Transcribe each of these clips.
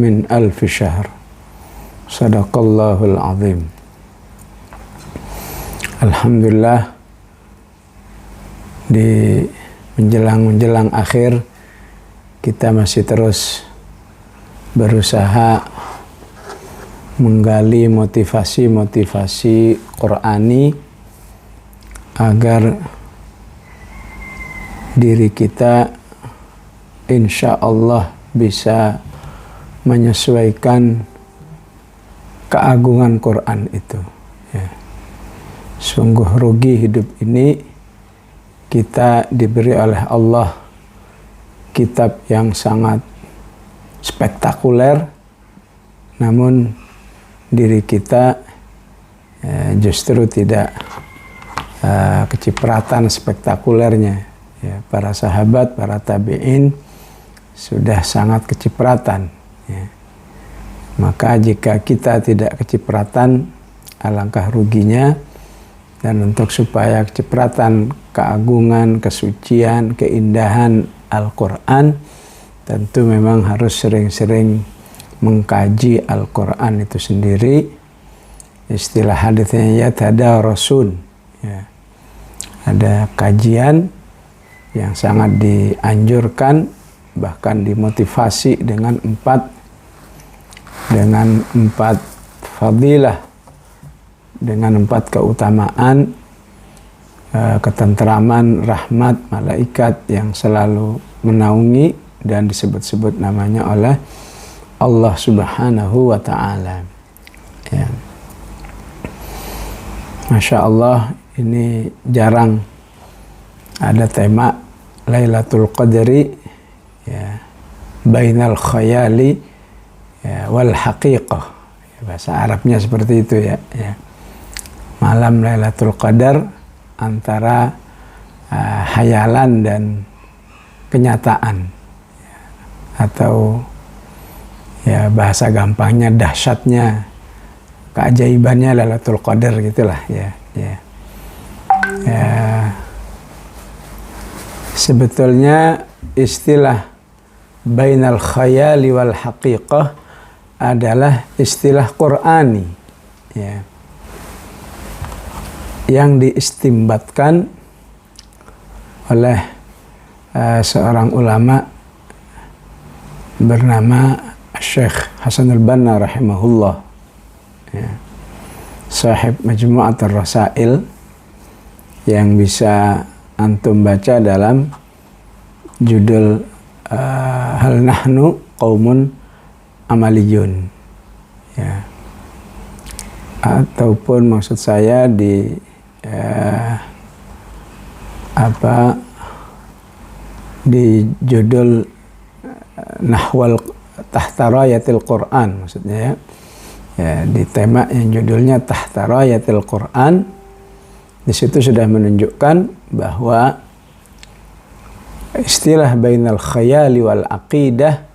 min alfi syahr. Sadaqallahul azim. Alhamdulillah, di menjelang akhir kita masih terus berusaha menggali motivasi Qur'ani agar diri kita insya Allah bisa menyesuaikan keagungan Quran itu. Ya. Sungguh rugi hidup ini, kita diberi oleh Allah kitab yang sangat spektakuler, namun diri kita justru tidak kecipratan spektakulernya. Ya, para sahabat, para tabi'in sudah sangat kecipratan. Ya. Maka jika kita tidak kecipratan, alangkah ruginya. Dan untuk supaya kecipratan keagungan, kesucian, keindahan Al-Quran, tentu memang harus sering-sering mengkaji Al-Quran itu sendiri. Istilah haditsnya ya tadarasun. Ya. Ada kajian yang sangat dianjurkan, bahkan dimotivasi dengan empat fadilah, dengan 4 keutamaan, ketentraman, rahmat, malaikat yang selalu menaungi dan disebut-sebut namanya oleh Allah Subhanahu wa Ta'ala. Ya. Masya Allah, ini jarang ada tema Lailatul Qadri, ya, bainal khayali, ya, wal haqiqah. Ya, bahasa Arabnya seperti itu, ya. Ya. Malam Lailatul Qadar antara hayalan dan kenyataan, ya, atau ya bahasa gampangnya dahsyatnya, keajaibannya Lailatul Qadar gitulah, ya. Ya. Ya. Sebetulnya istilah bainal khayali wal haqiqah adalah istilah Qur'ani, ya, yang diistimbatkan oleh seorang ulama bernama Syekh Hasanul Banna rahimahullah, ya, sahib Majmu'atul Rasail, yang bisa antum baca dalam judul Hal Nahnu Qaumun Amaliyun, ya, ataupun maksud saya di di judul Nahwal Tahta Rayatil Quran, maksudnya, ya. Ya, di tema yang judulnya Tahta Rayatil Quran, di situ sudah menunjukkan bahwa istilah bainal khayali wal aqidah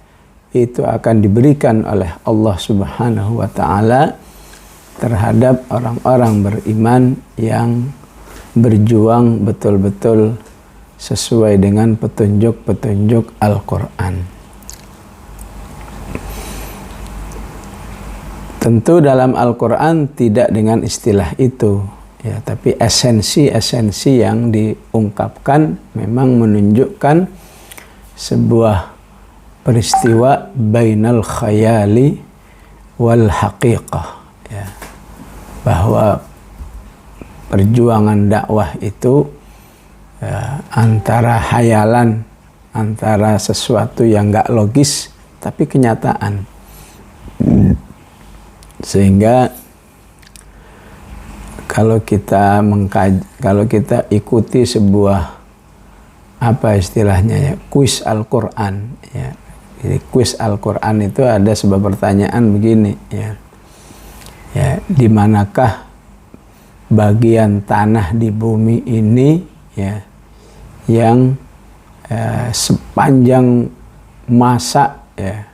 itu akan diberikan oleh Allah Subhanahu wa Ta'ala terhadap orang-orang beriman yang berjuang betul-betul sesuai dengan petunjuk-petunjuk Al-Quran. Tentu dalam Al-Quran tidak dengan istilah itu, ya, tapi esensi-esensi yang diungkapkan memang menunjukkan sebuah peristiwa bainal khayali wal haqiqah, ya, bahwa perjuangan dakwah itu, ya, antara hayalan, antara sesuatu yang gak logis tapi kenyataan, sehingga kalau kita ikuti sebuah istilahnya, ya, kuis Al-Quran, ya. Jadi kuis Al-Quran itu ada sebuah pertanyaan begini, ya. Ya, di manakah bagian tanah di bumi ini, ya, yang sepanjang masa, ya,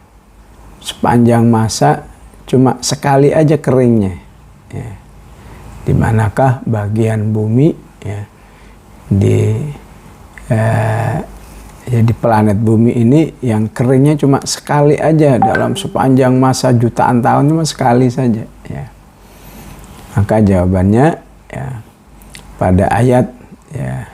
sepanjang masa cuma sekali aja keringnya, ya. Di manakah bagian bumi, ya, ya di planet bumi ini yang keringnya cuma sekali aja dalam sepanjang masa jutaan tahun, cuma sekali saja ya. Maka jawabannya ya pada ayat ya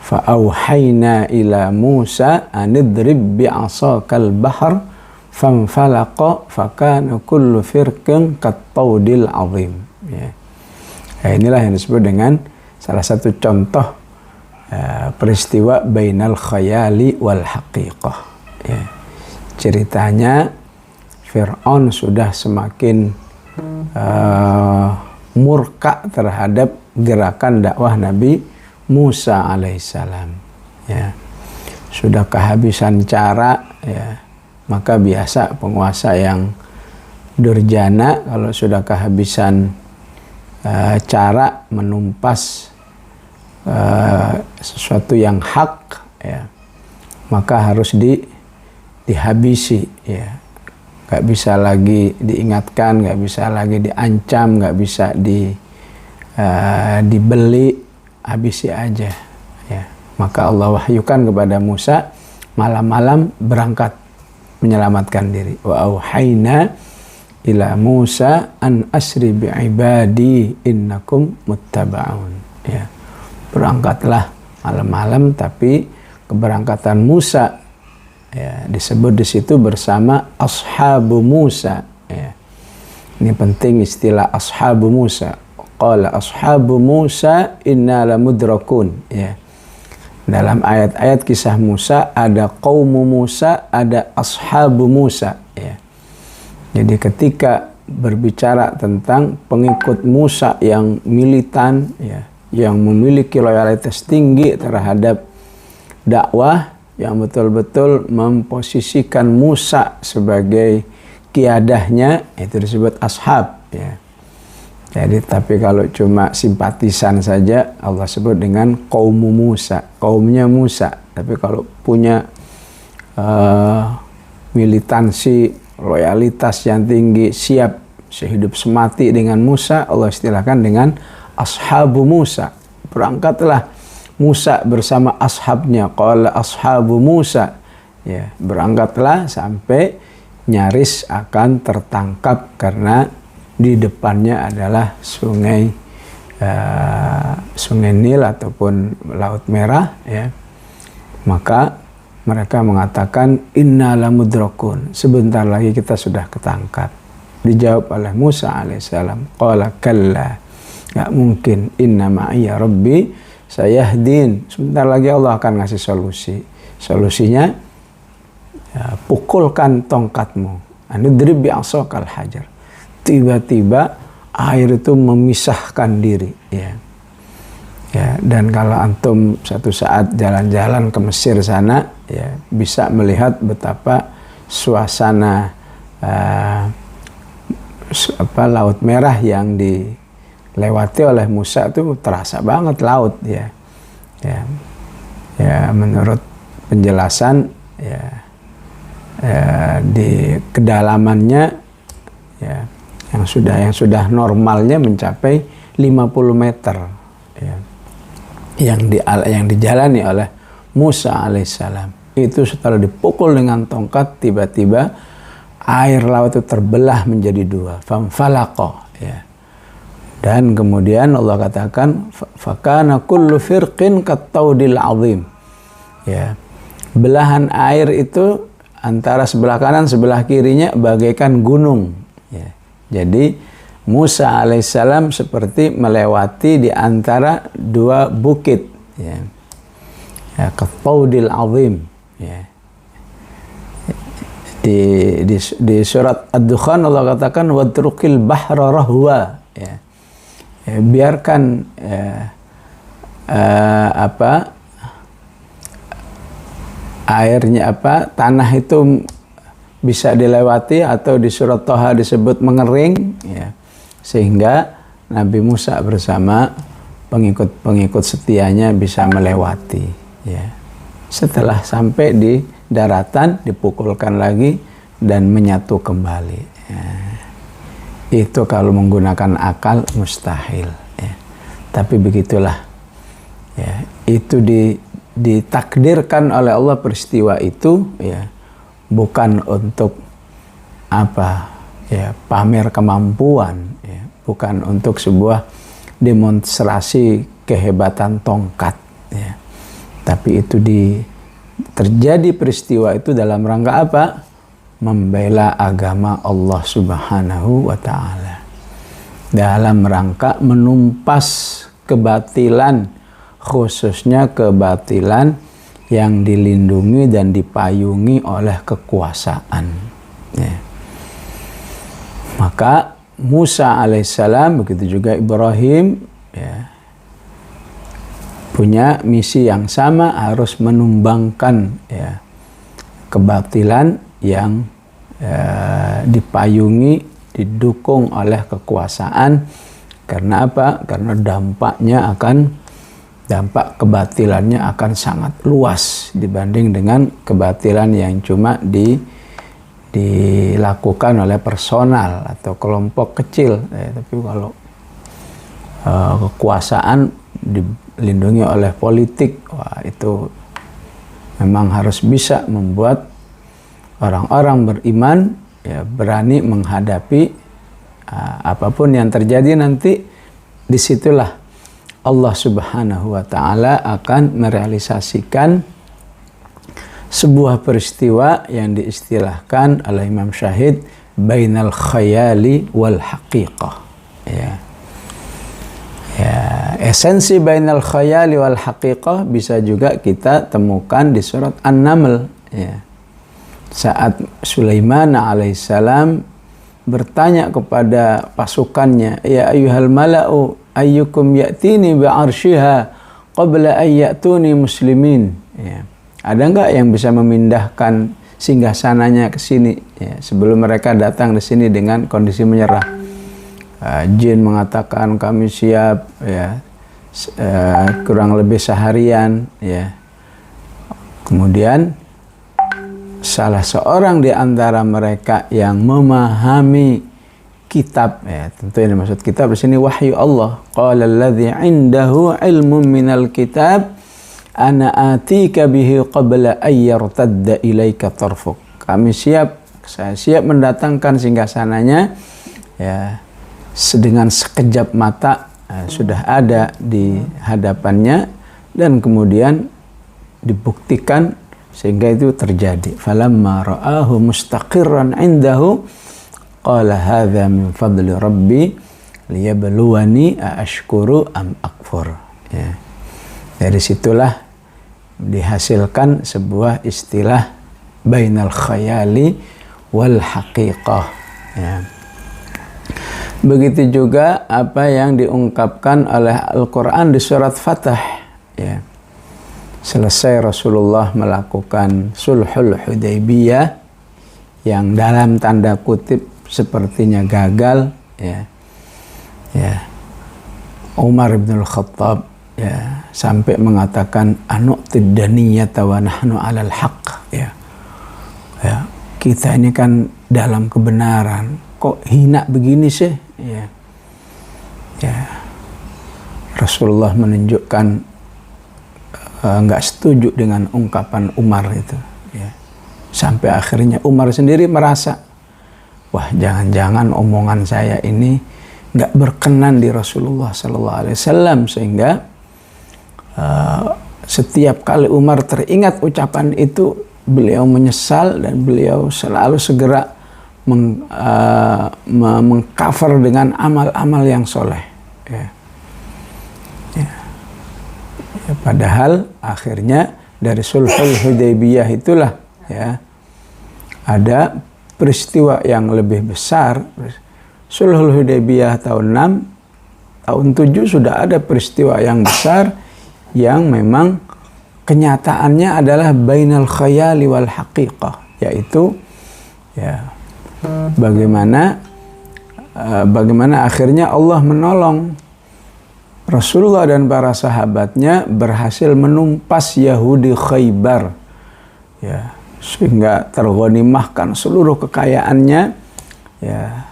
fa auhayna ila Musa anidrib bi'asakal bahr fanfalaqa fakana kullu firqin kattaudil azim ya. Nah, inilah yang disebut dengan salah satu contoh peristiwa bainal khayali wal haqiqah ya. Ceritanya Fir'aun sudah semakin murka terhadap gerakan dakwah Nabi Musa alaihissalam ya. Sudah kehabisan cara ya. Maka biasa penguasa yang durjana kalau sudah kehabisan cara menumpas sesuatu yang hak ya, maka harus dihabisi ya. Gak bisa lagi diingatkan, gak bisa lagi diancam, gak bisa dibeli, habisi aja ya. Maka Allah wahyukan kepada Musa malam-malam berangkat menyelamatkan diri. Wa auhayna ila Musa an asri bi'ibadi innakum muttaba'un ya. Berangkatlah malam-malam, tapi keberangkatan Musa ya, disebut di situ bersama ashabu Musa ya. Ini penting istilah ashabu Musa. Qala ashabu Musa inna lamudrakun ya. Dalam ayat-ayat kisah Musa ada qaumu Musa, ada ashabu Musa ya. Jadi ketika berbicara tentang pengikut Musa yang militan ya, yang memiliki loyalitas tinggi terhadap dakwah, yang betul-betul memposisikan Musa sebagai kiadahnya, itu disebut ashab ya. Jadi tapi kalau cuma simpatisan saja Allah sebut dengan kaum Musa, kaumnya Musa. Tapi kalau punya militansi, loyalitas yang tinggi, siap sehidup semati dengan Musa, Allah istilahkan dengan ashabu Musa. Berangkatlah Musa bersama ashabnya. Qala ashabu Musa ya, berangkatlah sampai nyaris akan tertangkap karena di depannya adalah sungai Nil ataupun Laut Merah ya. Maka mereka mengatakan inna lamudrakun, sebentar lagi kita sudah ketangkap. Dijawab oleh Musa alaihissalam, qala kalla, nggak mungkin, inna ma'iya rabbi sayahdin, sebentar lagi Allah akan ngasih solusi. Solusinya ya, pukulkan tongkatmu, anidrib bi'asakal hajar. Tiba-tiba air itu memisahkan diri ya. Ya, dan kalau antum satu saat jalan-jalan ke Mesir sana ya, bisa melihat betapa suasana Laut Merah yang dilewati oleh Musa itu terasa banget laut ya. Ya, menurut penjelasan ya, di kedalamannya ya, yang sudah normalnya mencapai 50 meter ya, yang dijalani oleh Musa alaihissalam. Itu setelah dipukul dengan tongkat, tiba-tiba air laut itu terbelah menjadi dua, famfalaqa ya. Dan kemudian Allah katakan fakana kullu firqin kattaudil azim ya. Belahan air itu antara sebelah kanan sebelah kirinya bagaikan gunung ya. Jadi Musa alaihissalam seperti melewati di antara dua bukit ya. Ya, kattaudil azim ya. Di surat Ad-Dukhan Allah katakan wadrukil bahra rahwa ya. Ya, biarkan airnya tanah itu bisa dilewati, atau di surat Toha disebut mengering ya, sehingga Nabi Musa bersama pengikut-pengikut setianya bisa melewati ya. Setelah sampai di daratan dipukulkan lagi dan menyatu kembali ya. Itu kalau menggunakan akal mustahil ya. Tapi begitulah ya, itu ditakdirkan oleh Allah peristiwa itu ya bukan untuk apa ya pamer kemampuan ya, bukan untuk sebuah demonstrasi kehebatan tongkat ya. Tapi itu terjadi peristiwa itu dalam rangka apa? Membela agama Allah Subhanahu wa taala. Dalam rangka menumpas kebatilan, khususnya kebatilan yang dilindungi dan dipayungi oleh kekuasaan. Ya. Maka Musa alaihissalam, begitu juga Ibrahim, ya, punya misi yang sama, harus menumbangkan ya, kebatilan yang dipayungi, didukung oleh kekuasaan. Karena apa? Karena dampak kebatilannya akan sangat luas dibanding dengan kebatilan yang cuma dilakukan oleh personal atau kelompok kecil. Tapi kalau kekuasaan dilindungi oleh politik, wah itu memang harus bisa membuat orang-orang beriman ya, berani menghadapi apapun yang terjadi nanti. Disitulah Allah Subhanahu wa ta'ala akan merealisasikan sebuah peristiwa yang diistilahkan oleh Imam Syahid bainal khayali wal haqiqah ya. Ya, esensi bainal khayali wal haqiqah bisa juga kita temukan di surat An-Naml ya. Saat Sulaiman alaihissalam bertanya kepada pasukannya, ya ayyuhal mala'u ayyukum ya'tini bi'arsyiha qabla an ya'tuni muslimin ya. Ada enggak yang bisa memindahkan singgasananya ke sini ya, sebelum mereka datang di sini dengan kondisi menyerah? Jin mengatakan kami siap ya, kurang lebih seharian ya. Kemudian salah seorang di antara mereka yang memahami kitab ya, tentu yang dimaksud kitab di sini wahyu Allah. Qala alladzi 'indahu 'ilmun minal kitab ana atika bihi qabla an yartadda ilaika tarfuk. Saya siap mendatangkan singgasananya ya, dengan sekejap mata sudah ada di hadapannya, dan kemudian dibuktikan sehingga itu terjadi. Falamma ra'ahu mustaqirran 'indahu qala hadza min fadli rabbi liyabluwani aashkuru am akfur ya. Dari situlah dihasilkan sebuah istilah bainal khayali wal haqiqah ya. Begitu juga apa yang diungkapkan oleh Al-Quran di surat Fatah ya. Selesai Rasulullah melakukan sulhul Hudaybiyah yang dalam tanda kutip sepertinya gagal ya. Ya. Umar bin Khattab ya sampai mengatakan anu'tid daniyata wa nahnu 'alal haqq ya. Ya, kita ini kan dalam kebenaran, kok hina begini sih ya. Ya. Rasulullah menunjukkan nggak setuju dengan ungkapan Umar itu ya. Sampai akhirnya Umar sendiri merasa, wah jangan-jangan omongan saya ini nggak berkenan di Rasulullah SAW, sehingga setiap kali Umar teringat ucapan itu, beliau menyesal dan beliau selalu segera mengcover dengan amal-amal yang soleh ya. Padahal akhirnya dari sulhul Hudaybiyah itulah ya ada peristiwa yang lebih besar. Sulhul Hudaybiyah tahun 6, tahun 7 sudah ada peristiwa yang besar yang memang kenyataannya adalah bainal khayali wal haqiqah, yaitu ya bagaimana akhirnya Allah menolong Rasulullah dan para sahabatnya berhasil menumpas Yahudi Khaybar ya, sehingga terghanimahkan seluruh kekayaannya ya,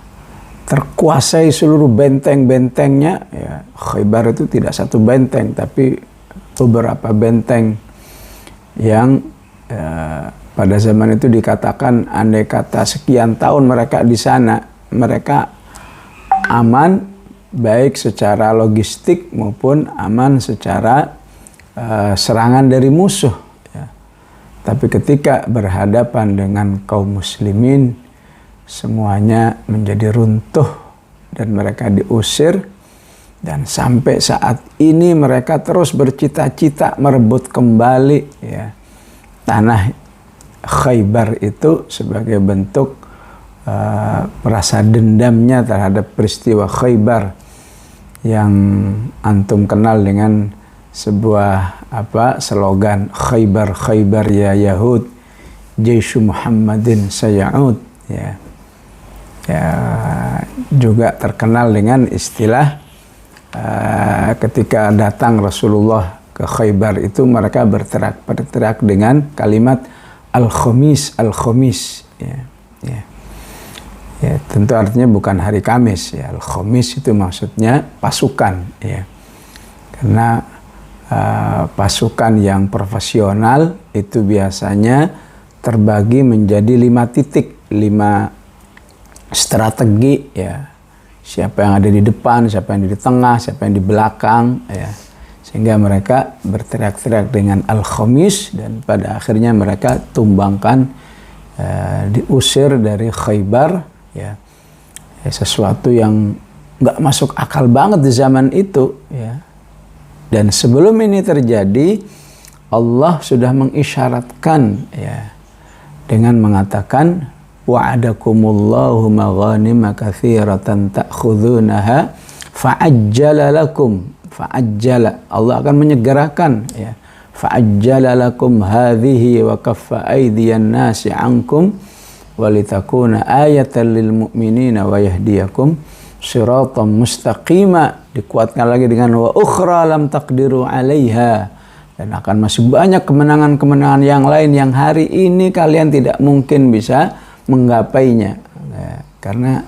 terkuasai seluruh benteng-bentengnya ya. Khaybar itu tidak satu benteng tapi beberapa benteng yang pada zaman itu dikatakan andai kata sekian tahun mereka di sana, mereka aman baik secara logistik maupun aman secara serangan dari musuh. Ya. Tapi ketika berhadapan dengan kaum muslimin, semuanya menjadi runtuh dan mereka diusir. Dan sampai saat ini mereka terus bercita-cita merebut kembali ya, tanah Khaybar itu sebagai bentuk rasa dendamnya terhadap peristiwa Khaybar yang antum kenal dengan sebuah slogan Khaybar Khaybar ya Yahud Jaishu Muhammadin Saya'ud ya. Juga terkenal dengan istilah ketika datang Rasulullah ke Khaybar itu mereka berteriak dengan kalimat Al-Khamis, Al-Khamis ya. Tentu artinya bukan hari Kamis ya. Al-Khamis itu maksudnya pasukan ya. Karena pasukan yang profesional itu biasanya terbagi menjadi 5 titik, 5 strategi ya. Siapa yang ada di depan, siapa yang di tengah, siapa yang di belakang ya. Sehingga mereka berteriak-teriak dengan Al-Khamis dan pada akhirnya mereka tumbangkan, diusir dari Khaybar ya. Sesuatu yang nggak masuk akal banget di zaman itu ya. Dan sebelum ini terjadi, Allah sudah mengisyaratkan ya dengan mengatakan wa'adakumullahu maghanima katsiratan ta'khudhunaha fa'ajjala lakum. Fa'ajjala, Allah akan menyegerakan ya. Fa'ajjala lakum hadhihi wa kaffa aydiyan nasi ankum walitakuna ayatan lil mu'minina wa yahdiyakum siratan mustaqima. Dikuatkan lagi dengan wa ukhra lam taqdiru 'alaiha, dan akan masih banyak kemenangan-kemenangan yang lain yang hari ini kalian tidak mungkin bisa menggapainya ya, karena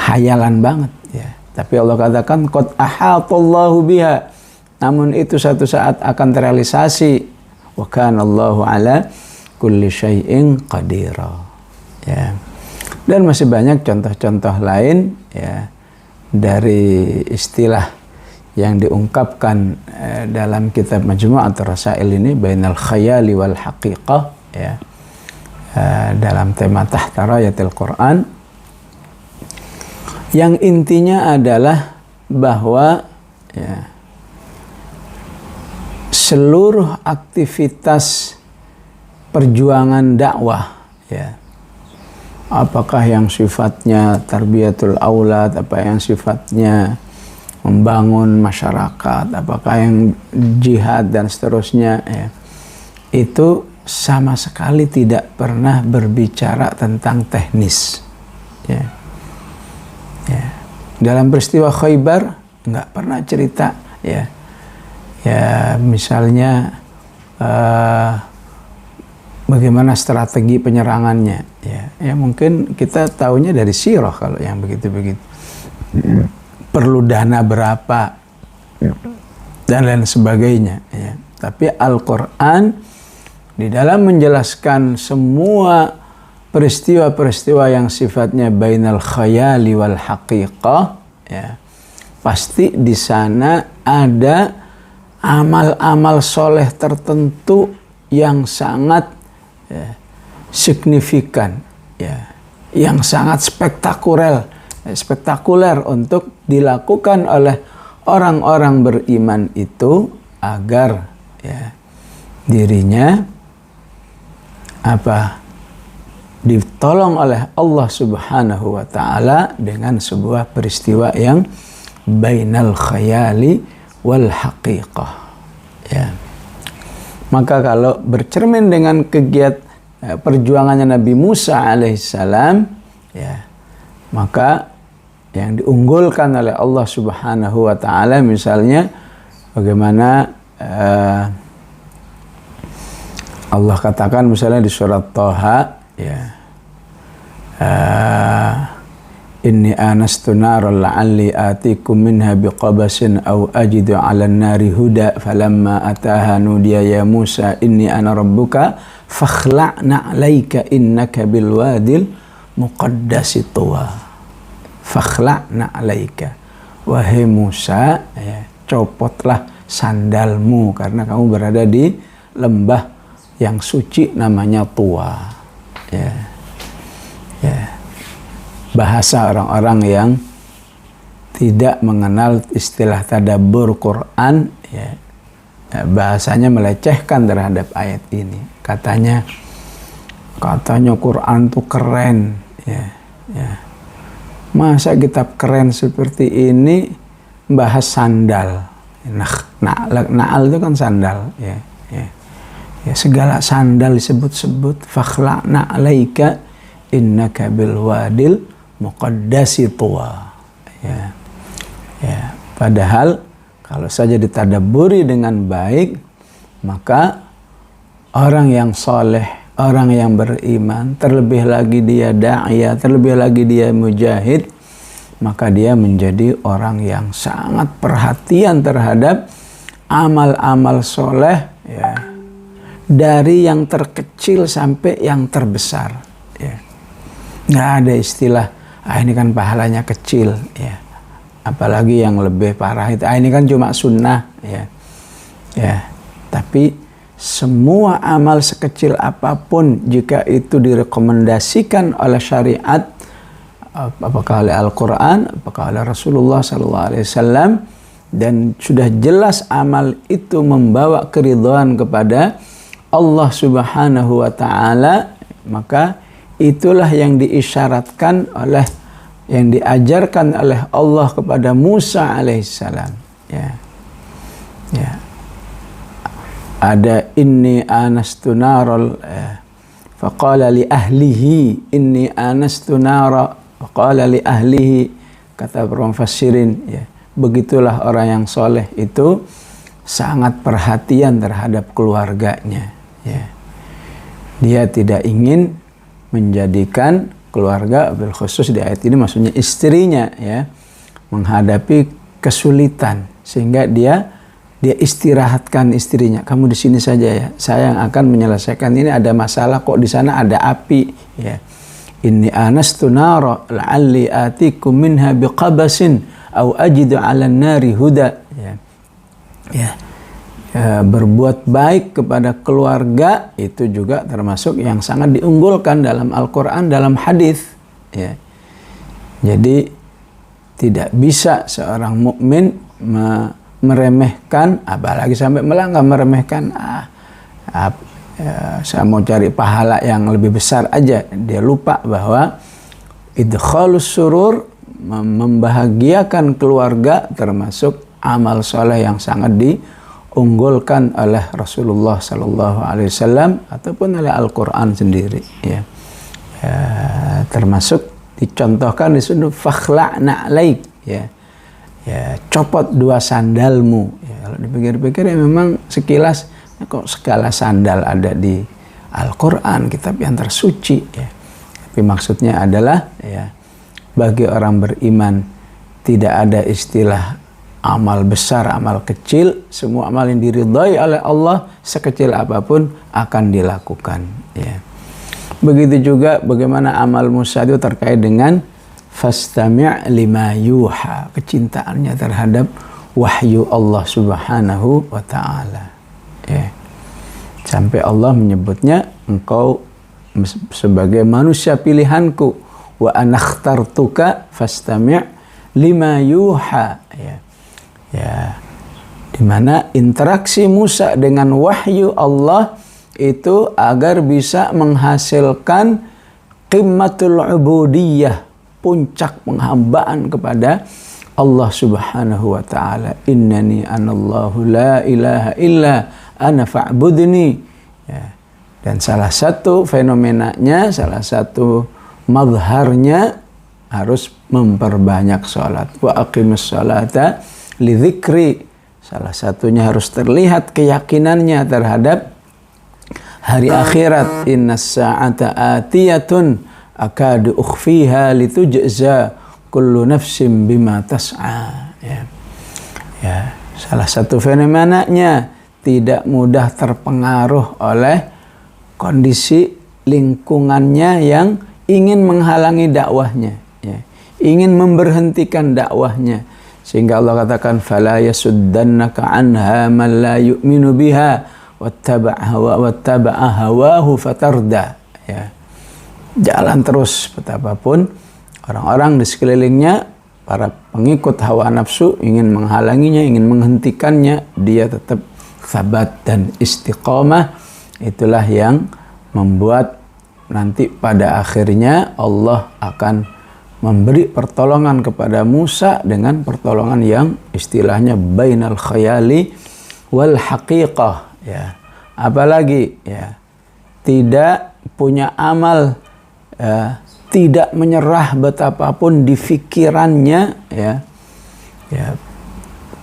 hayalan banget ya. Tapi Allah katakan qad ahatallahu biha, namun itu satu saat akan terrealisasi. Wa kana Allahu ala kulli syai'in qadira ya. Dan masih banyak contoh-contoh lain ya dari istilah yang diungkapkan dalam kitab Majmu'atur Rasail ini bainal khayali wal haqiqah ya. Dalam tema tahta rayatil Quran yang intinya adalah bahwa ya, seluruh aktivitas perjuangan dakwah ya, apakah yang sifatnya tarbiyatul aulad, apa yang sifatnya membangun masyarakat, apakah yang jihad dan seterusnya ya, itu sama sekali tidak pernah berbicara tentang teknis ya. Ya. Dalam peristiwa Khaybar nggak pernah cerita ya. Ya misalnya bagaimana strategi penyerangannya ya. Ya mungkin kita tahunya dari sirah kalau yang begitu-begitu. Perlu dana berapa dan lain sebagainya ya. Tapi Al-Qur'an di dalam menjelaskan semua peristiwa-peristiwa yang sifatnya bainal khayali wal haqiqah ya, pasti di sana ada amal-amal soleh tertentu yang sangat ya, signifikan ya, yang sangat spektakuler untuk dilakukan oleh orang-orang beriman itu agar ya, dirinya ditolong oleh Allah Subhanahu wa taala dengan sebuah peristiwa yang bainal khayali wal haqiqah ya. Maka kalau bercermin dengan kegiatan perjuangannya Nabi Musa alaihissalam ya, maka yang diunggulkan oleh Allah Subhanahu wa taala misalnya bagaimana Allah katakan misalnya di surat Thaha ya, inni anastu naran la'alli atikum minha biqabasin aw ajidu 'alan nari huda falamma ataha nudiya ya Musa inni ana rabbuka fakhla'na 'alaika innaka bil wadil muqaddasi tuwa. Fakhla'na 'alaika, wahai Musa, ya, copotlah sandalmu karena kamu berada di lembah yang suci namanya Tuwa. Ya. Ya. Bahasa orang-orang yang tidak mengenal istilah tadabbur Quran, ya, bahasanya melecehkan terhadap ayat ini. Katanya Quran tuh keren, ya, ya. Masa kitab keren seperti ini bahas sandal. Na'al itu kan sandal, ya, ya. Ya, segala sandal disebut-sebut. Fakhla'na 'alaika innaka bil wadil muqaddasi tuwa. Ya. Ya, padahal kalau saja ditadabburi dengan baik, maka orang yang soleh, orang yang beriman, terlebih lagi dia da'iyah, terlebih lagi dia mujahid, maka dia menjadi orang yang sangat perhatian terhadap amal-amal soleh, ya, dari yang terkecil sampai yang terbesar. Ya. Nggak ada istilah, ini kan pahalanya kecil, ya. Apalagi yang lebih parah itu, ini kan cuma sunnah, ya. Ya. Tapi semua amal sekecil apapun, jika itu direkomendasikan oleh syariat, apakah oleh Al-Quran, apakah oleh Rasulullah SAW, dan sudah jelas amal itu membawa keridhaan kepada Allah Subhanahu wa Ta'ala, maka itulah yang diisyaratkan oleh, yang diajarkan oleh Allah kepada Musa alaihissalam. Ya. Ya. Ada inni anastu naral, faqala li ahlihi inni anastu nara, faqala li ahlihi, kata mufassirin, ya, begitulah orang yang soleh itu sangat perhatian terhadap keluarganya, ya. Dia tidak ingin menjadikan keluarga, bil khusus di ayat ini maksudnya istrinya, ya, menghadapi kesulitan, sehingga dia istirahatkan istrinya. Kamu di sini saja, ya, saya yang akan menyelesaikan ini. Ada masalah kok di sana ada api, ya. Inni anastu nara la'alli atikum minha biqabasin aw ajidu 'alan nari huda. Ya. Ya. Ya, berbuat baik kepada keluarga itu juga termasuk yang sangat diunggulkan dalam Al-Quran, dalam hadis, ya. Jadi tidak bisa seorang mukmin meremehkan, apalagi sampai melanggar meremehkan, saya mau cari pahala yang lebih besar aja. Dia lupa bahwa idkhalus surur, membahagiakan keluarga, termasuk amal soleh yang sangat diunggulkan oleh Rasulullah SAW ataupun oleh Al-Quran sendiri, ya. Ya, termasuk dicontohkan di sini fakhla'na 'alaik, ya. Ya, copot dua sandalmu. Ya, kalau dipikir-pikir, ya memang sekilas, kok segala sandal ada di Al-Quran, kitab yang tersuci, ya. Tapi maksudnya adalah, ya, bagi orang beriman tidak ada istilah amal besar, amal kecil. Semua amal yang diridhai oleh Allah, sekecil apapun, akan dilakukan, ya. Begitu juga bagaimana amal Musa itu terkait dengan fastami' lima yuha, kecintaannya terhadap wahyu Allah Subhanahu wa Ta'ala, ya. Sampai Allah menyebutnya, engkau sebagai manusia pilihanku, wa anakhtartuka fastami' lima yuha, ya. Ya, dimana interaksi Musa dengan wahyu Allah itu agar bisa menghasilkan qimmatul ubudiyah, puncak penghambaan kepada Allah Subhanahu wa Ta'ala. Innani anallahu la ilaha illa ana fa'budni, ya. Dan salah satu fenomenanya, salah satu mazharnya harus memperbanyak salat. Wa aqimus salata li dzikri. Salah satunya harus terlihat keyakinannya terhadap hari akhirat. Innas sa'ata atiyatun akadu ukhfiha litujza kullu nafsin bima tas'a. Ya, salah satu fenomenanya tidak mudah terpengaruh oleh kondisi lingkungannya yang ingin menghalangi dakwahnya, ya, ingin memberhentikan dakwahnya, sehingga Allah katakan fala yasuddannaka anha man la yu'minu biha wattaba'a hawahu fatarda. Ya, jalan terus betapapun orang-orang di sekelilingnya, para pengikut hawa nafsu ingin menghalanginya, ingin menghentikannya, dia tetap sabat dan istiqamah. Itulah yang membuat nanti pada akhirnya Allah akan memberi pertolongan kepada Musa dengan pertolongan yang istilahnya bainal khayali wal haqiqah, ya. Apalagi, ya, tidak punya amal, ya, tidak menyerah betapapun di fikirannya, ya, ya,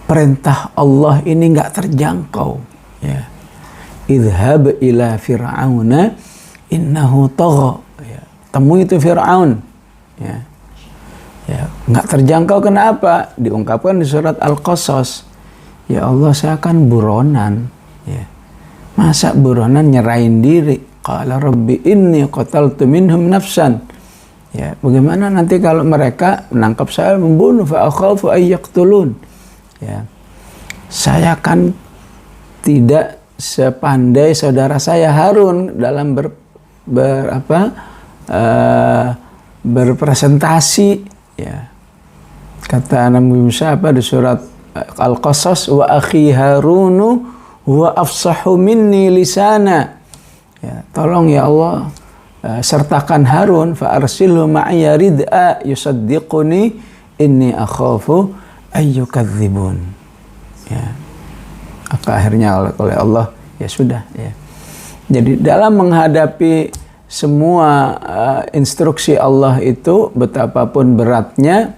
perintah Allah ini nggak terjangkau, ya. Idhab ila fir'auna innahu tagha, ya. Temui itu Fir'aun, ya. Ya, nggak terjangkau kenapa? Diungkapkan di surat Al-Qasas. Ya Allah, saya akan buronan, ya. Masa buronan nyerahin diri? Qala rabbi inni qataltu minhum nafsan. Ya, bagaimana nanti kalau mereka menangkap saya, membunuh, fa akhafu ay yaqtulun. Ya. Saya kan tidak sepandai saudara saya Harun dalam berpresentasi, ya. Kata Nabi Musa di surat Al-Qasas, wa akhi Harunu huwa afsahu minni lisana. Ya, tolong ya Allah, sertakan Harun, fa arsilhu ma'ya rid'a yusaddiquni inni akhafu ayyukadzibun. Ya. Maka akhirnya oleh Allah, ya sudah, ya. Jadi dalam menghadapi semua instruksi Allah itu, betapapun beratnya,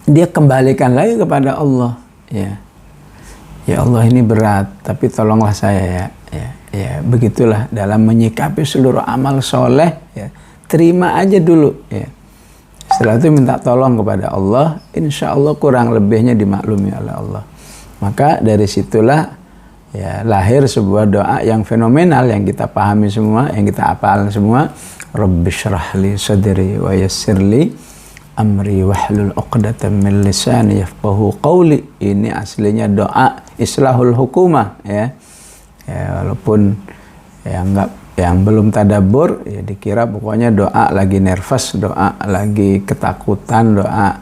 dia kembalikan lagi kepada Allah, ya. Ya Allah, ini berat, tapi tolonglah saya, ya. Ya, begitulah dalam menyikapi seluruh amal soleh, ya. Terima aja dulu, ya. Setelah itu minta tolong kepada Allah, insya Allah kurang lebihnya dimaklumi oleh Allah. Maka dari situlah, ya, lahir sebuah doa yang fenomenal, yang kita pahami semua, yang kita hafal semua. Rabbi shrah li sadri wa yassir li amri wahlul 'uqdatam min lisani yafqahu qawli. Ini aslinya doa islahul hukumah, ya. Ya, walaupun yang belum tadabbur, ya dikira pokoknya doa lagi nervous, doa lagi ketakutan, doa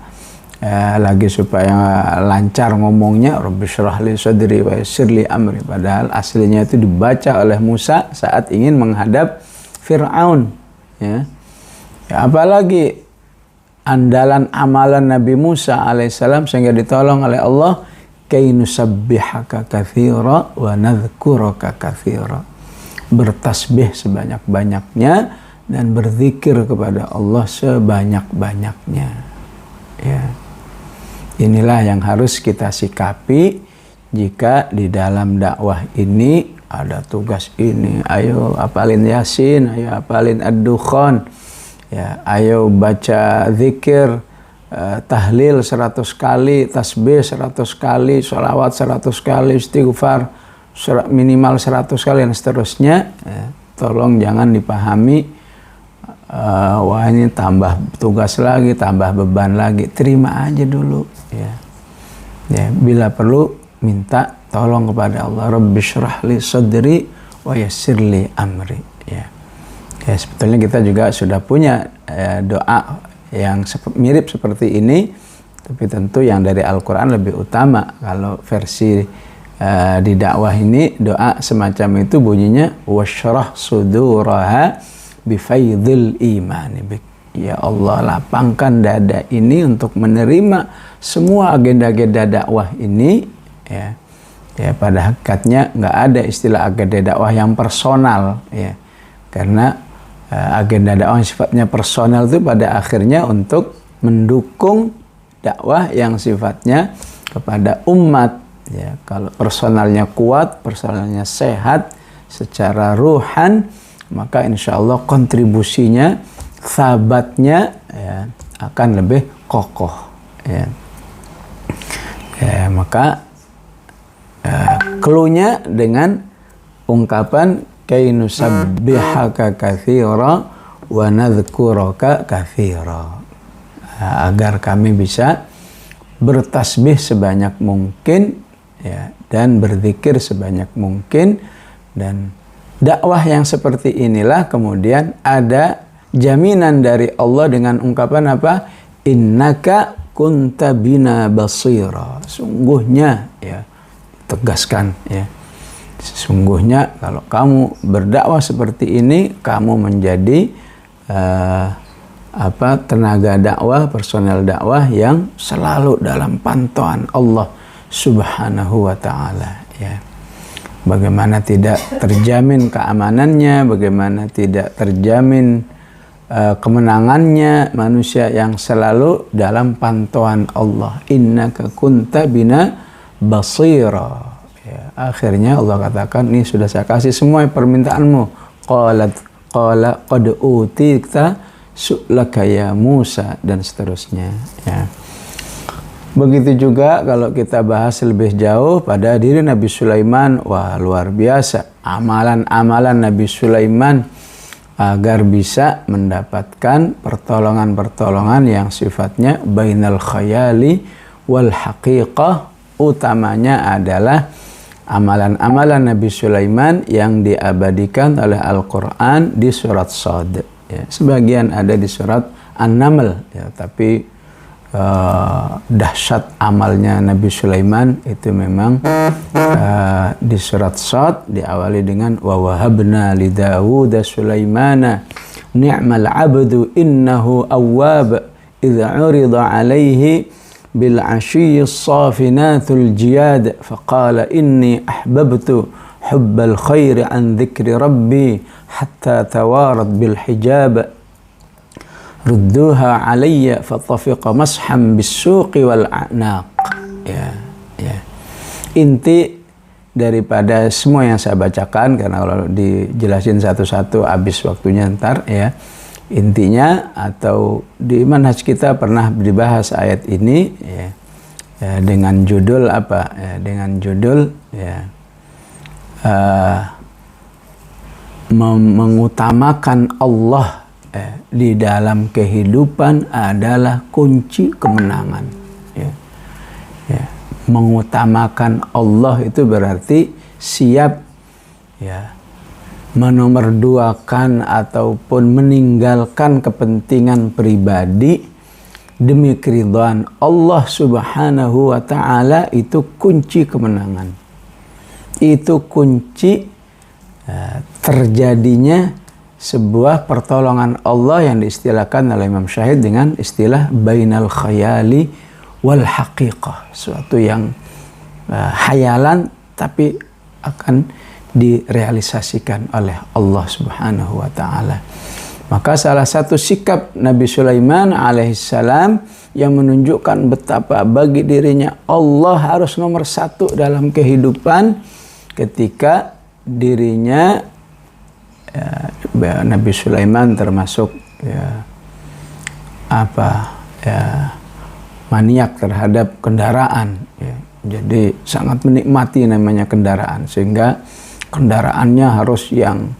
lagi supaya lancar ngomongnya, Rabbi shrah li sadri wa yassir li amri. Padahal aslinya itu dibaca oleh Musa saat ingin menghadap Fir'aun, ya. Ya, apalagi andalan amalan Nabi Musa alaihissalam sehingga ditolong oleh Allah, kay nusabbihaka katsira wa nadhkuraka katsira. Bertasbih sebanyak-banyaknya dan berzikir kepada Allah sebanyak-banyaknya, ya. Inilah yang harus kita sikapi jika di dalam dakwah ini ada tugas ini. Ayo hafalin Yasin, ayo hafalin Ad-Dukhan, ya, ayo baca zikir, tahlil 100 kali, tasbih 100 kali, sholawat 100 kali, istighfar minimal 100 kali, dan seterusnya, ya. Tolong jangan dipahami wah ini tambah tugas lagi, tambah beban lagi. Terima aja dulu, ya. Ya, bila perlu minta tolong kepada Allah, Rabbi shrah li sadri wa yassir li amri, ya. Ya, sebetulnya kita juga sudah punya doa yang mirip seperti ini, tapi tentu yang dari Al-Quran lebih utama. Kalau versi di dakwah ini, doa semacam itu bunyinya, washrah suduraha bifaidhil imani bik. Ya Allah, lapangkan dada ini untuk menerima semua agenda-agenda dakwah ini, ya. Ya, pada hakikatnya nggak ada istilah agenda dakwah yang personal, ya. Karena agenda dakwah yang sifatnya personal itu pada akhirnya untuk mendukung dakwah yang sifatnya kepada umat, ya. Kalau personalnya kuat, personalnya sehat secara ruhan, maka insya Allah kontribusinya, sahabatnya, ya, akan lebih kokoh. Ya. Maka cluenya dengan ungkapan kay nusabbihaka katsira wa nadhkuraka katsira, agar kami bisa bertasbih sebanyak mungkin, ya, dan berzikir sebanyak mungkin. Dan dakwah yang seperti inilah kemudian ada jaminan dari Allah dengan ungkapan apa? Innaka kunta bina basira. Sungguhnya, ya, tegaskan, ya, sesungguhnya kalau kamu berdakwah seperti ini, kamu menjadi tenaga dakwah, personel dakwah yang selalu dalam pantauan Allah Subhanahu wa ta'ala, ya. Bagaimana tidak terjamin keamanannya, bagaimana tidak terjamin kemenangannya manusia yang selalu dalam pantauan Allah. Innaka kunta bina basira. Ya, akhirnya Allah katakan, ini sudah saya kasih semua permintaanmu. Qala qad utita su'laka ya Musa, dan seterusnya, ya. Begitu juga kalau kita bahas lebih jauh pada diri Nabi Sulaiman. Wah, luar biasa amalan-amalan Nabi Sulaiman agar bisa mendapatkan pertolongan-pertolongan yang sifatnya bainal khayali wal haqiqah. Utamanya adalah amalan-amalan Nabi Sulaiman yang diabadikan oleh Al-Quran di surat Shad, ya. Sebagian ada di surat An-Naml, ya, tapi dahsyat amalnya Nabi Sulaiman itu memang di surat Shad diawali dengan wa wahabna li Dawud Sulaimana ni'mal 'abdu innahu awwab idza 'urida 'alaihi bil 'ashiyyi as-safinatul jiyad faqala inni ahbabtu hubbal khairi an dzikri rabbi hatta tawarat bil hijab rudduha alayya fatafiqa masham bisuqi wal a'naq. Ya, ya. Inti daripada semua yang saya bacakan, karena kalau dijelasin satu-satu habis waktunya ntar, ya. Intinya atau di manhaj kita pernah dibahas ayat ini, ya, ya, dengan judul apa? Ya, dengan judul, ya, mengutamakan Allah di dalam kehidupan adalah kunci kemenangan, ya. Ya. Mengutamakan Allah itu berarti siap, ya, menomorduakan ataupun meninggalkan kepentingan pribadi demi keridhaan Allah Subhanahu wa ta'ala. Itu kunci kemenangan, itu kunci terjadinya sebuah pertolongan Allah yang diistilahkan oleh Imam Syahid dengan istilah bainal khayali wal haqiqah, suatu yang hayalan tapi akan direalisasikan oleh Allah Subhanahu wa ta'ala. Maka salah satu sikap Nabi Sulaiman alaihissalam yang menunjukkan betapa bagi dirinya Allah harus nomor satu dalam kehidupan, ketika dirinya, ya, Nabi Sulaiman termasuk, ya, maniak terhadap kendaraan, ya. Jadi sangat menikmati namanya kendaraan, sehingga kendaraannya harus yang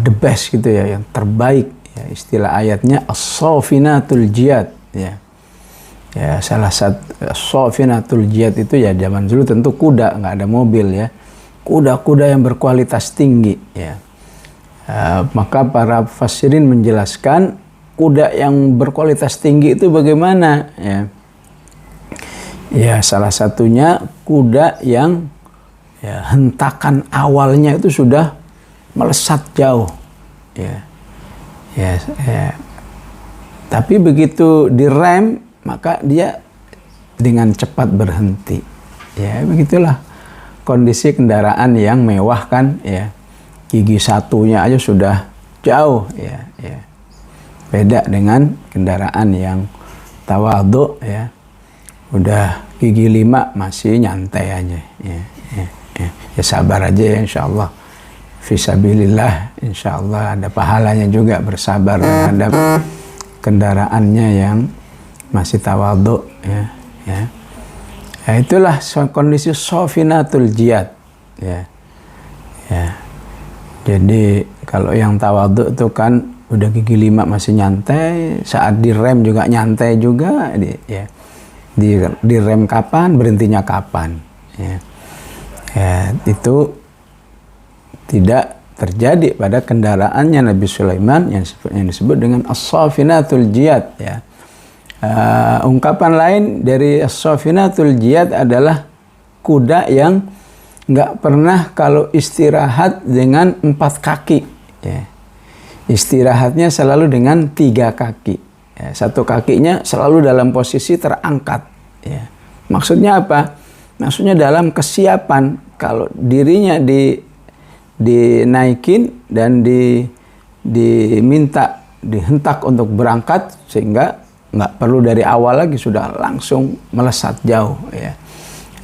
the best gitu, ya, yang terbaik, ya. Istilah ayatnya as-safinatul jiyad, ya. Ya, salah satu as-safinatul jiyad itu ya zaman dulu tentu kuda, nggak ada mobil, ya. Kuda-kuda yang berkualitas tinggi, ya. Maka para mufassirin menjelaskan kuda yang berkualitas tinggi itu bagaimana, ya. Ya, salah satunya kuda yang, ya, hentakan awalnya itu sudah melesat jauh, ya. Ya, ya. Tapi begitu direm maka dia dengan cepat berhenti, ya. Begitulah kondisi kendaraan yang mewah kan, ya. Gigi satunya aja sudah jauh, ya, ya. Beda dengan kendaraan yang tawadhu, ya. Udah gigi 5 masih nyantai aja, ya, ya, ya. Ya sabar aja, ya, insyaallah. Fisabilillah, insyaallah ada pahalanya juga bersabar terhadap kendaraannya yang masih tawadhu, ya. Ya, itulah kondisi safinatul jiyad, ya. Jadi kalau yang tawadhu itu kan udah gigi 5 masih nyantai, saat direm juga nyantai juga, ya. Direm kapan, berhentinya kapan, ya. Itu tidak terjadi pada kendaraannya Nabi Sulaiman yang disebut dengan as-safinatul jiyad, ya. Ungkapan lain dari as-safinatul jiyad adalah kuda yang nggak pernah kalau istirahat dengan 4 kaki, ya. Istirahatnya selalu dengan 3 kaki, ya. 1 kakinya selalu dalam posisi terangkat, ya. Maksudnya apa? Maksudnya dalam kesiapan kalau dirinya dinaikin dan diminta dihentak untuk berangkat, sehingga nggak perlu dari awal lagi, sudah langsung melesat jauh, ya.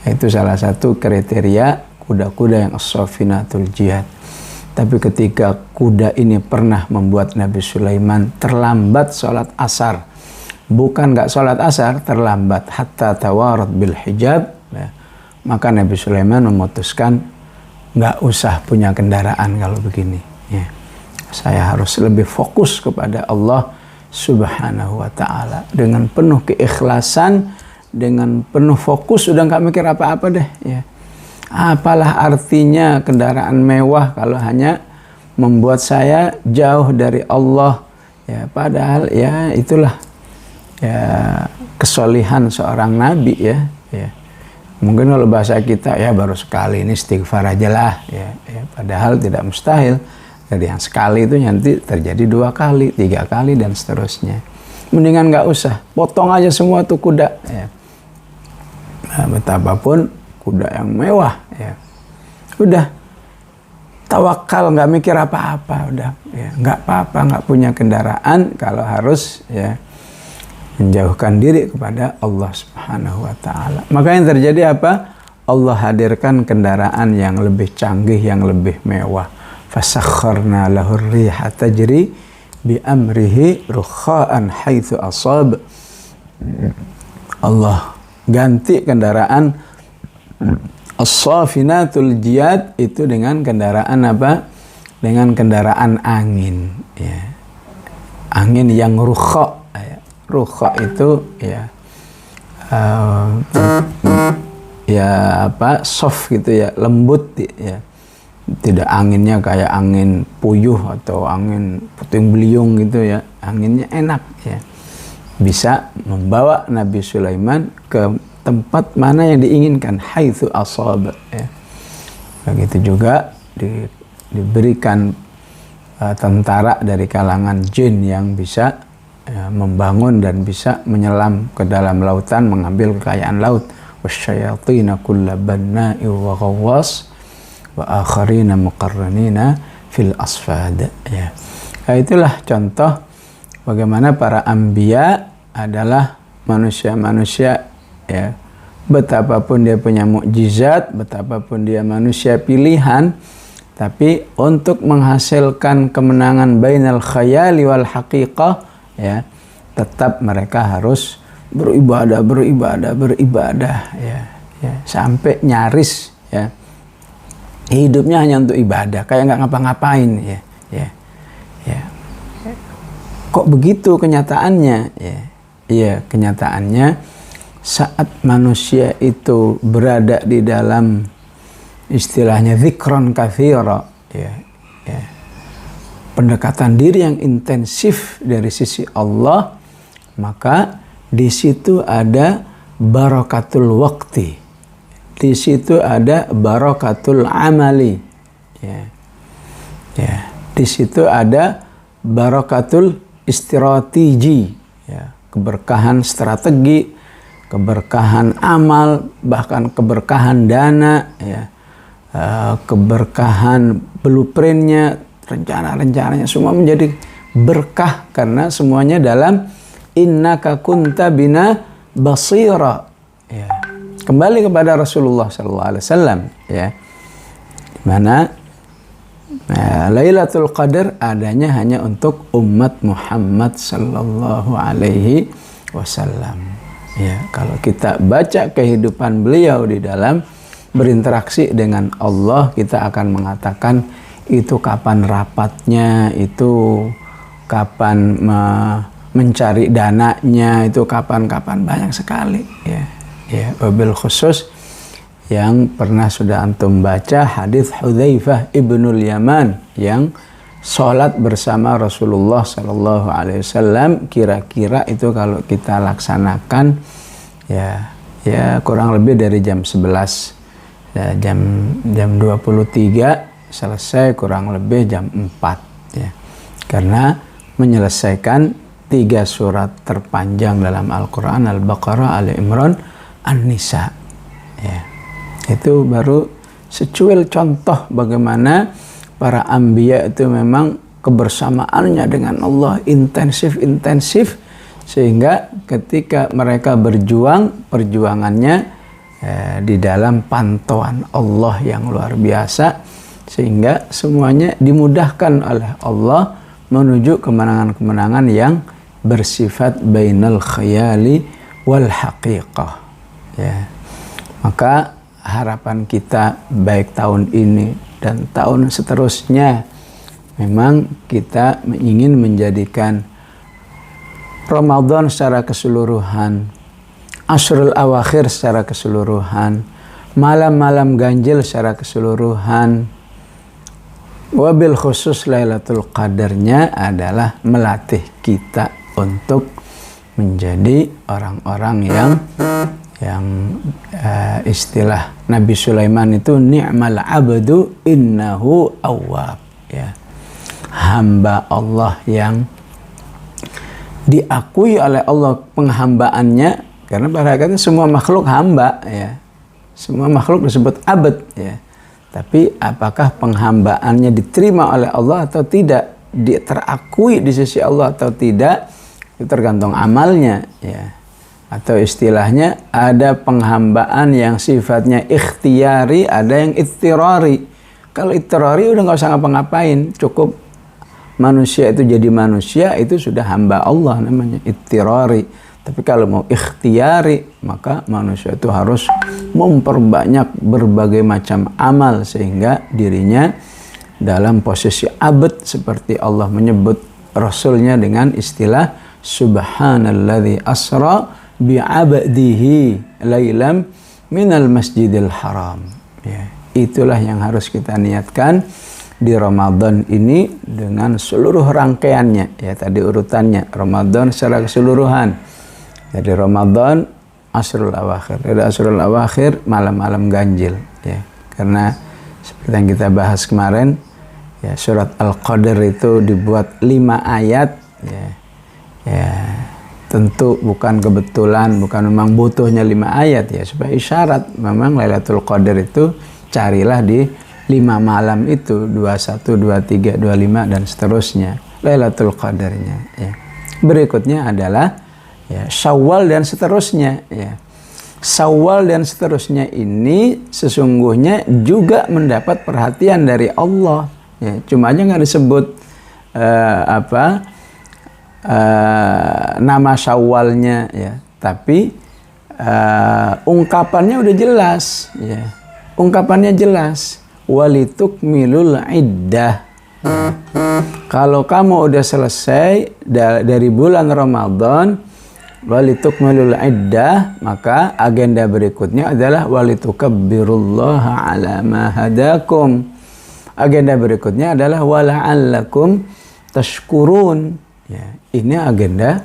Itu salah satu kriteria kuda-kuda yang as-safinatul jiyad. Tapi ketika kuda ini pernah membuat Nabi Sulaiman terlambat sholat asar, bukan nggak sholat asar, terlambat hatta tawarat bil hijab, ya. Maka Nabi Sulaiman memutuskan nggak usah punya kendaraan kalau begini, ya. Saya harus lebih fokus kepada Allah Subhanahu wa ta'ala dengan penuh keikhlasan, dengan penuh fokus, udah nggak mikir apa-apa deh, ya. Apalah artinya kendaraan mewah kalau hanya membuat saya jauh dari Allah, ya. Padahal ya itulah, ya, kesolihan seorang nabi, ya. Mungkin kalau bahasa kita, ya baru sekali ini istighfar aja lah, ya. Padahal tidak mustahil. Dari yang sekali itu nanti terjadi 2 kali, 3 kali, dan seterusnya. Mendingan nggak usah, potong aja semua tuh kuda, ya. Nah, betapapun kuda yang mewah, ya. Udah tawakal, nggak mikir apa-apa, udah, ya. Nggak apa-apa, nggak punya kendaraan kalau harus, ya, menjauhkan diri kepada Allah Subhanahu wa ta'ala. Maka yang terjadi apa? Allah hadirkan kendaraan yang lebih canggih, yang lebih mewah. Fasakharna lahur riha tajri bi amrihi rukha'an haitsu asab. Allah ganti kendaraan as-safinatul jiyad itu dengan kendaraan apa? Dengan kendaraan angin, ya. Angin yang rukha, ya. Rukha itu, ya, ya apa, soft gitu, ya, lembut, ya. Tidak anginnya kayak angin puyuh atau angin puting beliung gitu, ya. Anginnya enak, ya. Bisa membawa Nabi Sulaiman ke tempat mana yang diinginkan, haitsu asab, ya. Begitu juga diberikan tentara dari kalangan jin yang bisa, ya, membangun dan bisa menyelam ke dalam lautan, mengambil kekayaan laut. Wasyayatina kulla banna'i wa ghawwas wa akharina muqarranina fil asfad, ya. Nah, itulah contoh bagaimana para anbiya adalah manusia-manusia, ya. Betapapun dia punya mukjizat, betapapun dia manusia pilihan, tapi untuk menghasilkan kemenangan bainal khayali wal haqiqah, ya, tetap mereka harus beribadah, ya, sampai nyaris, ya, hidupnya hanya untuk ibadah, kayak nggak ngapa-ngapain, ya. Kok begitu kenyataannya? Iya, kenyataannya saat manusia itu berada di dalam istilahnya dzikron katsira, ya, pendekatan diri yang intensif dari sisi Allah, maka di situ ada barakatul waqti, di situ ada barakatul amali, ya. Di situ ada barakatul istrategi, ya, keberkahan strategi, keberkahan amal, bahkan keberkahan dana, ya, keberkahan blueprintnya, rencana-rencananya semua menjadi berkah karena semuanya dalam innaka kunta bina basira, ya. Kembali kepada Rasulullah SAW, ya, mana Nah, Lailatul Qadar adanya hanya untuk umat Muhammad sallallahu alaihi wasallam. Ya, kalau kita baca kehidupan beliau di dalam berinteraksi dengan Allah, kita akan mengatakan itu kapan rapatnya, itu kapan mencari dananya, itu kapan-kapan, banyak sekali. Ya, ya, wabil khusus yang pernah sudah antum baca hadis Hudzaifah ibnul Yaman yang sholat bersama Rasulullah Sallallahu Alaihi Wasallam, kira-kira itu kalau kita laksanakan ya kurang lebih dari jam 11 ya, jam 23 selesai kurang lebih jam 4 ya, karena menyelesaikan 3 surat terpanjang dalam Al-Quran, Al-Baqarah, Al-Imran, An-Nisa ya. Itu baru secuil contoh bagaimana para anbiya itu memang kebersamaannya dengan Allah intensif sehingga ketika mereka berjuang, perjuangannya di dalam pantauan Allah yang luar biasa, sehingga semuanya dimudahkan oleh Allah menuju kemenangan-kemenangan yang bersifat bainal khayali wal haqiqah ya. Maka harapan kita baik tahun ini dan tahun seterusnya, memang kita ingin menjadikan Ramadan secara keseluruhan, Ashrul Awakhir secara keseluruhan, malam-malam ganjil secara keseluruhan, wabil khusus Lailatul Qadarnya adalah melatih kita untuk menjadi orang-orang yang istilah Nabi Sulaiman itu ni'mal abdu innahu awwab ya, hamba Allah yang diakui oleh Allah penghambaannya, karena pada hakikatnya semua makhluk hamba ya, semua makhluk disebut abd ya, tapi apakah penghambaannya diterima oleh Allah atau tidak, terakui di sisi Allah atau tidak, itu tergantung amalnya ya. Atau istilahnya ada penghambaan yang sifatnya ikhtiari, ada yang ittirari. Kalau ittirari udah nggak usah ngapa-ngapain, cukup manusia itu jadi manusia, itu sudah hamba Allah namanya ittirari. Tapi kalau mau ikhtiari, maka manusia itu harus memperbanyak berbagai macam amal sehingga dirinya dalam posisi abd, seperti Allah menyebut Rasulnya dengan istilah Subhanalladzi asra bi'abdihi lailam minal masjidil haram ya. Itulah yang harus kita niatkan di Ramadan ini dengan seluruh rangkaiannya ya, tadi urutannya Ramadan secara keseluruhan, dari Ramadan Ashrul Awakhir, dari Ashrul Awakhir malam-malam ganjil ya, karena seperti yang kita bahas kemarin ya, surat Al-Qadar itu dibuat 5 ayat ya, ya tentu bukan kebetulan, bukan memang butuhnya 5 ayat ya, supaya isyarat memang Lailatul Qadar itu carilah di 5 malam itu, 21, 23, 25 dan seterusnya Lailatul Qadarnya ya. Berikutnya adalah ya Syawal dan seterusnya ya. Syawal dan seterusnya ini sesungguhnya juga mendapat perhatian dari Allah ya. Cuma aja nggak disebut nama Syawalnya ya, tapi ungkapannya udah jelas ya, ungkapannya jelas, walitukmilul iddah ya. Kalau kamu udah selesai dari bulan Ramadan, walitukmilul iddah, maka agenda berikutnya adalah walitukabbirullaha ala ma hadakum, agenda berikutnya adalah wala'allakum tashkurun ya. Ini agenda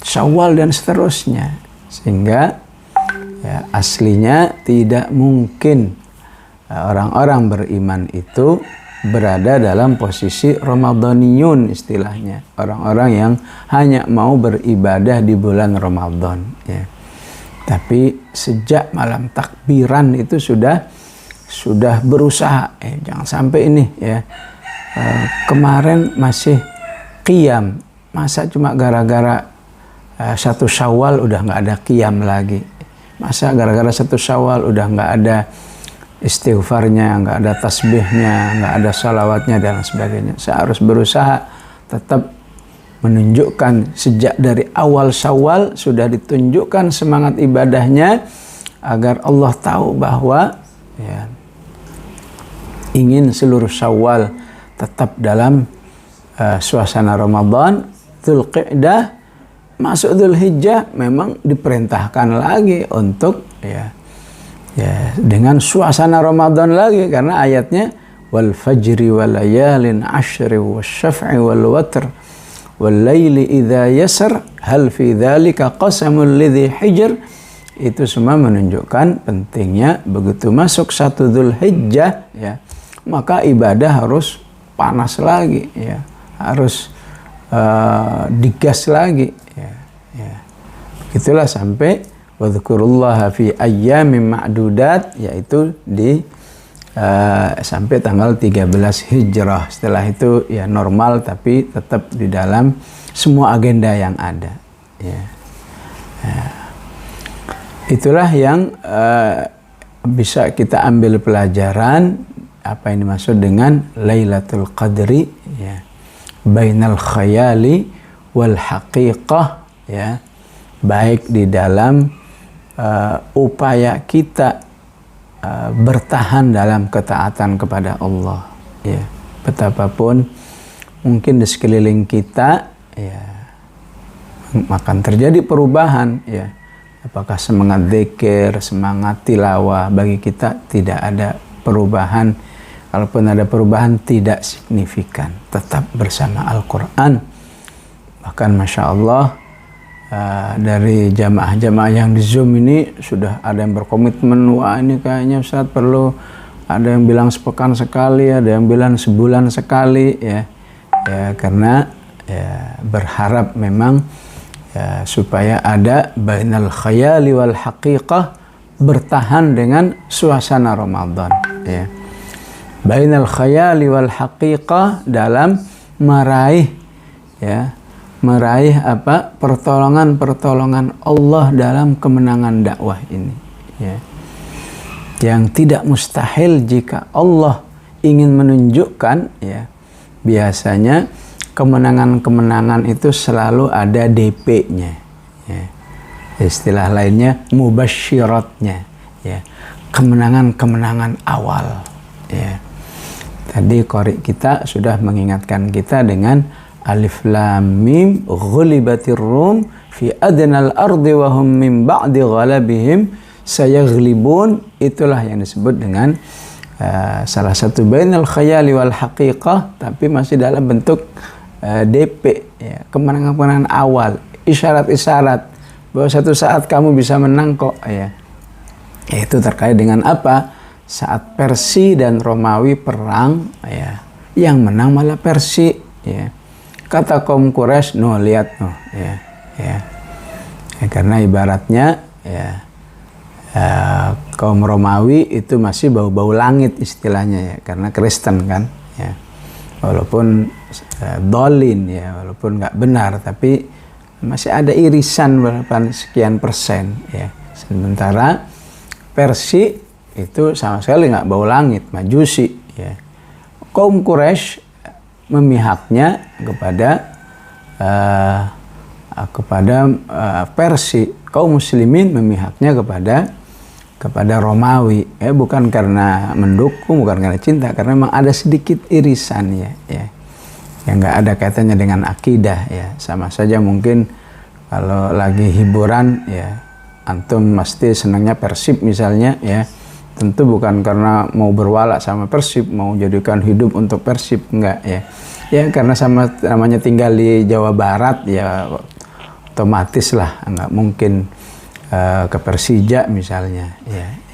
Syawal dan seterusnya, sehingga ya, aslinya tidak mungkin orang-orang beriman itu berada dalam posisi Ramadaniyun istilahnya, orang-orang yang hanya mau beribadah di bulan Ramadan ya. Tapi sejak malam takbiran itu sudah berusaha jangan sampai ini ya, kemarin masih qiyam, masa cuma gara-gara 1 Syawal udah nggak ada qiyam lagi, masa gara-gara 1 Syawal udah nggak ada istighfarnya, nggak ada tasbihnya, nggak ada salawatnya dan sebagainya. Saya harus berusaha tetap menunjukkan sejak dari awal Syawal sudah ditunjukkan semangat ibadahnya agar Allah tahu bahwa ya, ingin seluruh Syawal tetap dalam suasana Ramadan. Dzulqa'dah masuk Dzulhijjah memang diperintahkan lagi untuk ya dengan suasana Ramadan lagi, karena ayatnya wal fajri wal layalin ashri wasyaf'i wal watr wal laili idza yasr hal fi dzalika qasamul lidzi hijr. Itu semua menunjukkan pentingnya begitu masuk 1 Dzulhijjah ya, maka ibadah harus panas lagi ya, harus digas lagi ya. Begitulah sampai wadhkurullaha fi ayyamin ma'dudat, yaitu di sampai tanggal 13 Hijrah. Setelah itu ya normal, tapi tetap di dalam semua agenda yang ada ya. Itulah yang bisa kita ambil pelajaran apa yang dimaksud dengan Lailatul Qadri ya, bainal khayali wal haqiqah ya, baik di dalam upaya kita bertahan dalam ketaatan kepada Allah ya, betapapun mungkin di sekeliling kita ya akan terjadi perubahan ya, apakah semangat zikir, semangat tilawah, bagi kita tidak ada perubahan. Kalaupun ada perubahan tidak signifikan, tetap bersama Al-Quran. Bahkan Masya Allah dari jamaah-jamaah yang di Zoom ini sudah ada yang berkomitmen, wah ini kayaknya Ustaz perlu, ada yang bilang sepekan sekali, ada yang bilang sebulan sekali ya, karena ya, berharap memang ya, supaya ada bainal khayali wal haqiqah, bertahan dengan suasana Ramadan ya. Bainal khayali wal haqiqah, dalam meraih apa, pertolongan Allah dalam kemenangan dakwah ini ya, yang tidak mustahil jika Allah ingin menunjukkan ya. Biasanya kemenangan-kemenangan itu selalu ada DP-nya ya. Istilah lainnya mubasyiratnya ya, kemenangan-kemenangan awal ya. Tadi qari kita sudah mengingatkan kita dengan alif lam mim ghulibatir rum fi adnal ardi wa hum min ba'di ghalabihim sayaghlibun. Itulah yang disebut dengan salah satu bainal khayali wal haqiqah, tapi masih dalam bentuk DP ya, kemenangan-kemenangan awal, isyarat-isyarat bahwa satu saat kamu bisa menang kok ya. Itu terkait dengan apa? Saat Persia dan Romawi perang ya, yang menang malah Persia ya. Kata kaum Quraisy, no lihat no ya, karena ibaratnya ya, kaum Romawi itu masih bau-bau langit istilahnya ya, karena Kristen kan ya, walaupun dolin ya, walaupun nggak benar, tapi masih ada irisan berapa sekian persen ya. Sementara Persia itu sama sekali nggak bau langit, majusi ya. Kaum Quraisy memihaknya kepada Persia, kaum muslimin memihaknya kepada Romawi ya, bukan karena mendukung, bukan karena cinta, karena memang ada sedikit irisan ya yang nggak ada kaitannya dengan akidah ya. Sama saja mungkin kalau lagi hiburan ya, antum pasti senangnya Persib misalnya ya, tentu bukan karena mau berwala sama Persib, mau jadikan hidup untuk Persib, enggak ya. Ya karena sama namanya tinggal di Jawa Barat ya, otomatis lah enggak mungkin ke Persija misalnya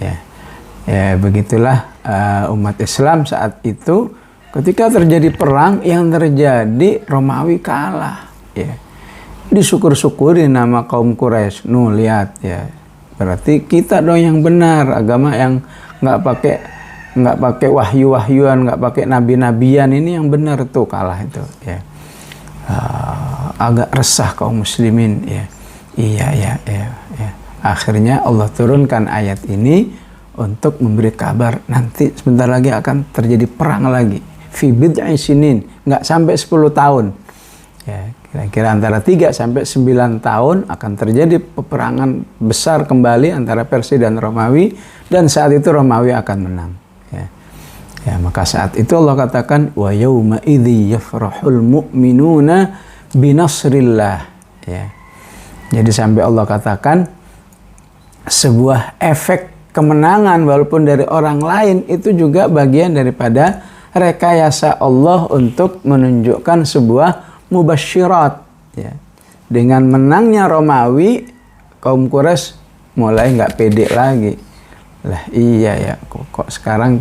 ya begitulah umat Islam saat itu ketika terjadi perang, yang terjadi Romawi kalah ya. Disyukur-syukuri nama kaum Quraisy. Lihat ya, berarti kita dong yang benar, agama yang nggak pakai wahyu-wahyuan, nggak pakai nabi-nabian, ini yang benar tuh, kalah itu ya. Agak resah kaum muslimin ya. Iya. Akhirnya Allah turunkan ayat ini, untuk memberi kabar nanti sebentar lagi akan terjadi perang lagi. Fi bid'i sinin, nggak sampai 10 tahun. Ya, kira-kira antara 3 sampai 9 tahun akan terjadi peperangan besar kembali antara Persia dan Romawi, dan saat itu Romawi akan menang. Ya, maka saat itu Allah katakan wa yauma idzi yafrahul mu'minuna binasrillah. Ya. Jadi sampai Allah katakan sebuah efek kemenangan walaupun dari orang lain itu juga bagian daripada rekayasa Allah untuk menunjukkan sebuah mubasyirat. Ya. Dengan menangnya Romawi, kaum Quraisy mulai nggak pede lagi. Lah iya ya, kok sekarang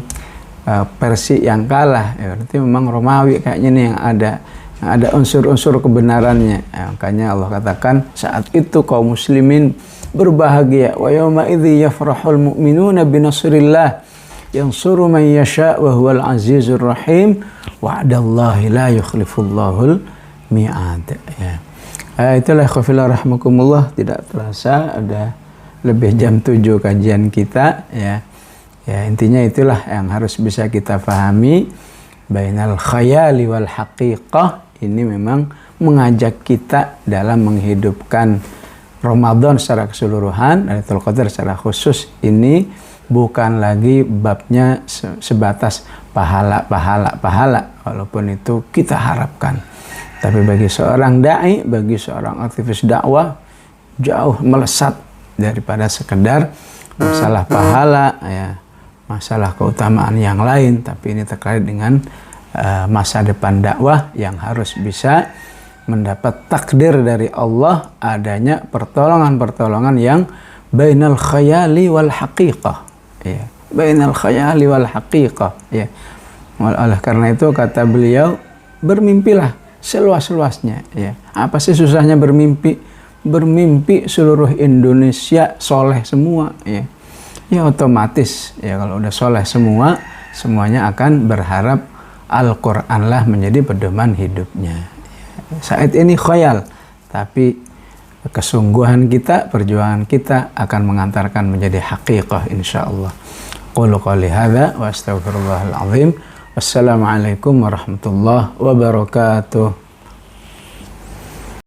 Persia yang kalah, ya berarti memang Romawi kayaknya nih yang ada unsur-unsur kebenarannya. Ya, makanya Allah katakan saat itu kaum muslimin berbahagia. Wa yauma idzi yafrahul mu'minuna binasrillah yansuru man yasha wa huwal azizur rahim wa'dallahi la yukhlifullahul mi'ad. Ya. Itulah khafillah rahmakumullah, tidak terasa ada lebih jam 7 kajian kita ya. Ya, intinya itulah yang harus bisa kita pahami, bainal khayali wal haqiqah. Ini memang mengajak kita dalam menghidupkan Ramadan secara keseluruhan, Lailatul Qadar secara khusus. Ini bukan lagi babnya sebatas pahala, walaupun itu kita harapkan. Tapi bagi seorang da'i, bagi seorang aktivis dakwah, jauh melesat daripada sekedar masalah pahala, ya, masalah keutamaan yang lain. Tapi ini terkait dengan masa depan dakwah yang harus bisa mendapat takdir dari Allah adanya pertolongan-pertolongan yang bainal khayali wal haqiqah. Ya, bainal khayali wal haqiqah. Ya. Oleh karena itu kata beliau, bermimpilah seluas-luasnya. Ya. Apa sih susahnya bermimpi? Bermimpi seluruh Indonesia soleh semua. Ya, ya otomatis ya kalau udah soleh semua, semuanya akan berharap Al-Quran lah menjadi pedoman hidupnya. Saat ini khayal, tapi kesungguhan kita, perjuangan kita akan mengantarkan menjadi haqiqah insyaallah. Qulu qali hadza wa astaghfirullahal azim. Wassalamualaikum warahmatullahi wabarakatuh.